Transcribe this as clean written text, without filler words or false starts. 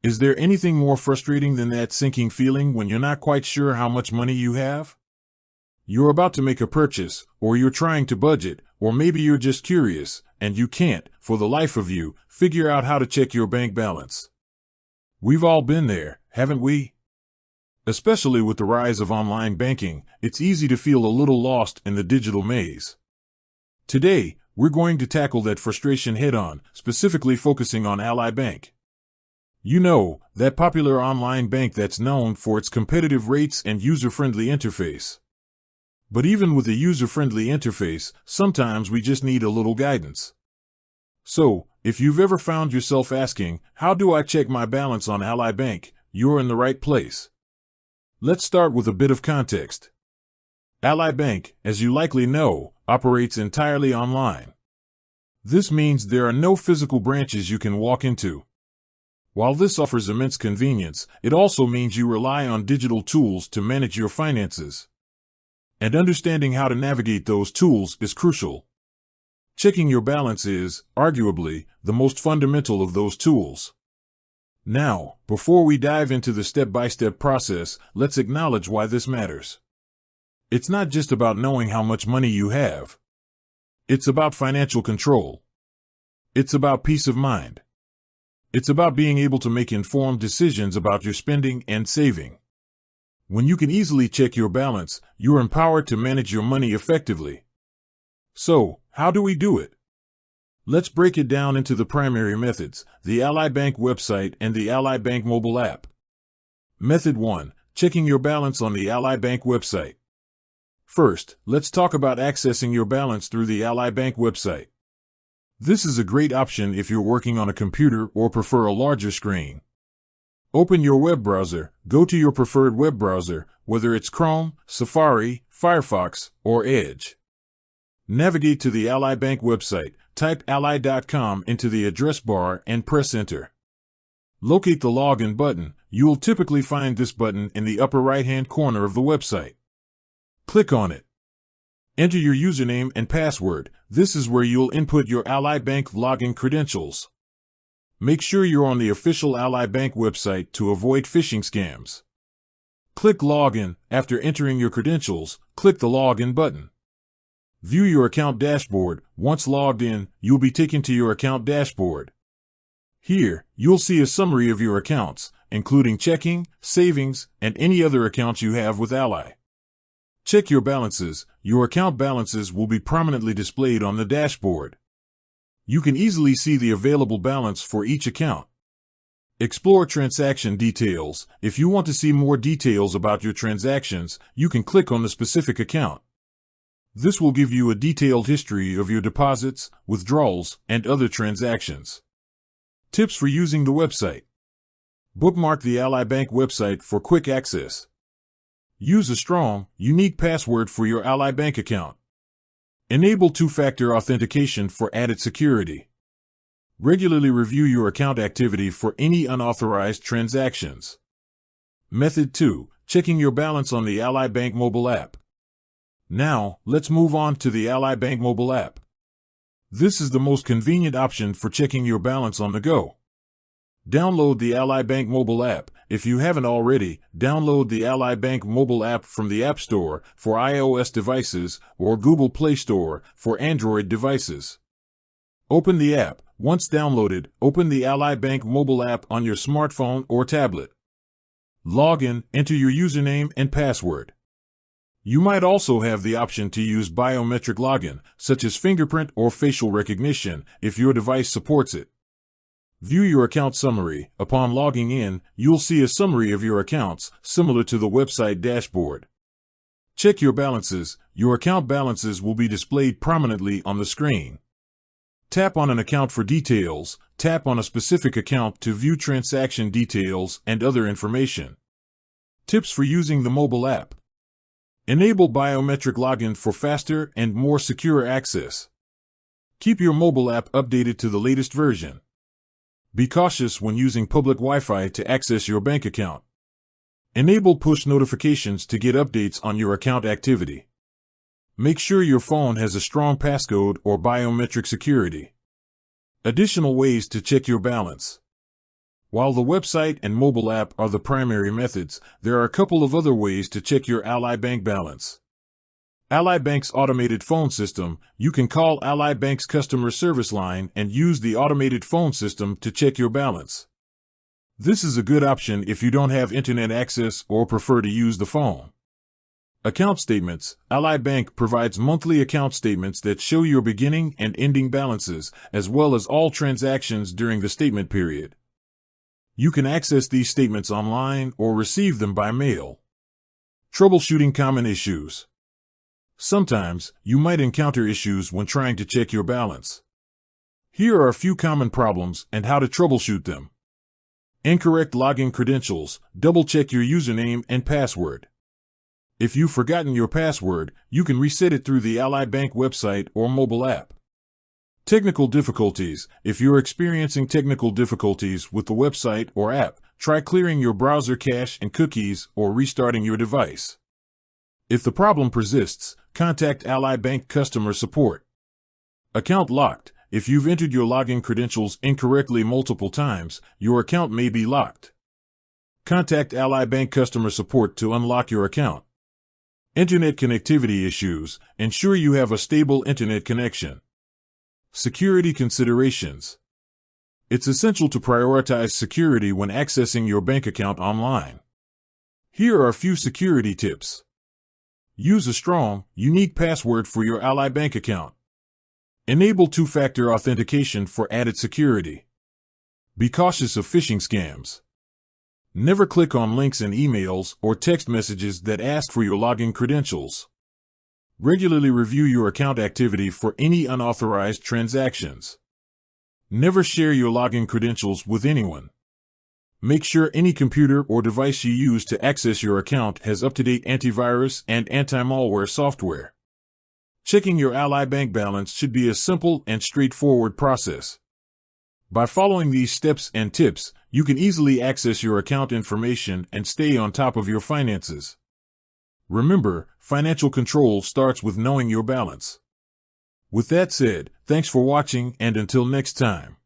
Is there anything more frustrating than that sinking feeling when you're not quite sure how much money you have? You're about to make a purchase, or you're trying to budget, or maybe you're just curious, and you can't, for the life of you, figure out how to check your bank balance. We've all been there, haven't we? Especially with the rise of online banking, it's easy to feel a little lost in the digital maze. Today, we're going to tackle that frustration head-on, specifically focusing on Ally Bank. You know, that popular online bank that's known for its competitive rates and user-friendly interface. But even with a user-friendly interface, sometimes we just need a little guidance. So, if you've ever found yourself asking, how do I check my balance on Ally Bank, you're in the right place. Let's start with a bit of context. Ally Bank, as you likely know, operates entirely online. This means there are no physical branches you can walk into. While this offers immense convenience, it also means you rely on digital tools to manage your finances. And understanding how to navigate those tools is crucial. Checking your balance is, arguably, the most fundamental of those tools. Now, before we dive into the step-by-step process, let's acknowledge why this matters. It's not just about knowing how much money you have. It's about financial control. It's about peace of mind. It's about being able to make informed decisions about your spending and saving. When you can easily check your balance, you're empowered to manage your money effectively. So, how do we do it? Let's break it down into the primary methods, the Ally Bank website and the Ally Bank mobile app. Method 1. Checking your balance on the Ally Bank website. First, let's talk about accessing your balance through the Ally Bank website. This is a great option if you're working on a computer or prefer a larger screen. Open your web browser, go to your preferred web browser, whether it's Chrome, Safari, Firefox, or Edge. Navigate to the Ally Bank website, type ally.com into the address bar and press enter. Locate the login button. You will typically find this button in the upper right-hand corner of the website. Click on it. Enter your username and password. This is where you'll input your Ally Bank login credentials. Make sure you're on the official Ally Bank website to avoid phishing scams. Click Login. After entering your credentials, click the Login button. View your account dashboard. Once logged in, you'll be taken to your account dashboard. Here, you'll see a summary of your accounts, including checking, savings, and any other accounts you have with Ally. Check your balances. Your account balances will be prominently displayed on the dashboard. You can easily see the available balance for each account. Explore transaction details. If you want to see more details about your transactions, you can click on the specific account. This will give you a detailed history of your deposits, withdrawals, and other transactions. Tips for using the website. Bookmark the Ally Bank website for quick access. Use a strong, unique password for your Ally Bank account. Enable two-factor authentication for added security. Regularly review your account activity for any unauthorized transactions. Method 2. Checking your balance on the Ally Bank mobile app. Now, let's move on to the Ally Bank mobile app. This is the most convenient option for checking your balance on the go. Download the Ally Bank mobile app. If you haven't already, download the Ally Bank mobile app from the App Store for iOS devices or Google Play Store for Android devices. Open the app. Once downloaded, open the Ally Bank mobile app on your smartphone or tablet. Log in, enter your username and password. You might also have the option to use biometric login, such as fingerprint or facial recognition, if your device supports it. View your account summary. Upon logging in, you'll see a summary of your accounts, similar to the website dashboard. Check your balances. Your account balances will be displayed prominently on the screen. Tap on an account for details. Tap on a specific account to view transaction details and other information. Tips for using the mobile app. Enable biometric login for faster and more secure access. Keep your mobile app updated to the latest version. Be cautious when using public Wi-Fi to access your bank account. Enable push notifications to get updates on your account activity. Make sure your phone has a strong passcode or biometric security. Additional ways to check your balance. While the website and mobile app are the primary methods, there are a couple of other ways to check your Ally Bank balance. Ally Bank's automated phone system. You can call Ally Bank's customer service line and use the automated phone system to check your balance. This is a good option if you don't have internet access or prefer to use the phone. Account statements. Ally Bank provides monthly account statements that show your beginning and ending balances, as well as all transactions during the statement period. You can access these statements online or receive them by mail. Troubleshooting common issues. Sometimes, you might encounter issues when trying to check your balance. Here are a few common problems and how to troubleshoot them. Incorrect login credentials. Double-check your username and password. If you've forgotten your password, you can reset it through the Ally Bank website or mobile app. Technical difficulties. If you're experiencing technical difficulties with the website or app, try clearing your browser cache and cookies or restarting your device. If the problem persists, contact Ally Bank customer support. Account locked. If you've entered your login credentials incorrectly multiple times, your account may be locked. Contact Ally Bank customer support to unlock your account. Internet connectivity issues. Ensure you have a stable internet connection. Security considerations. It's essential to prioritize security when accessing your bank account online. Here are a few security tips. Use a strong, unique password for your Ally Bank account. Enable two-factor authentication for added security. Be cautious of phishing scams. Never click on links in emails or text messages that ask for your login credentials. Regularly review your account activity for any unauthorized transactions. Never share your login credentials with anyone. Make sure any computer or device you use to access your account has up-to-date antivirus and anti-malware software. Checking your Ally Bank balance should be a simple and straightforward process. By following these steps and tips, you can easily access your account information and stay on top of your finances. Remember, financial control starts with knowing your balance. With that said, thanks for watching, and until next time.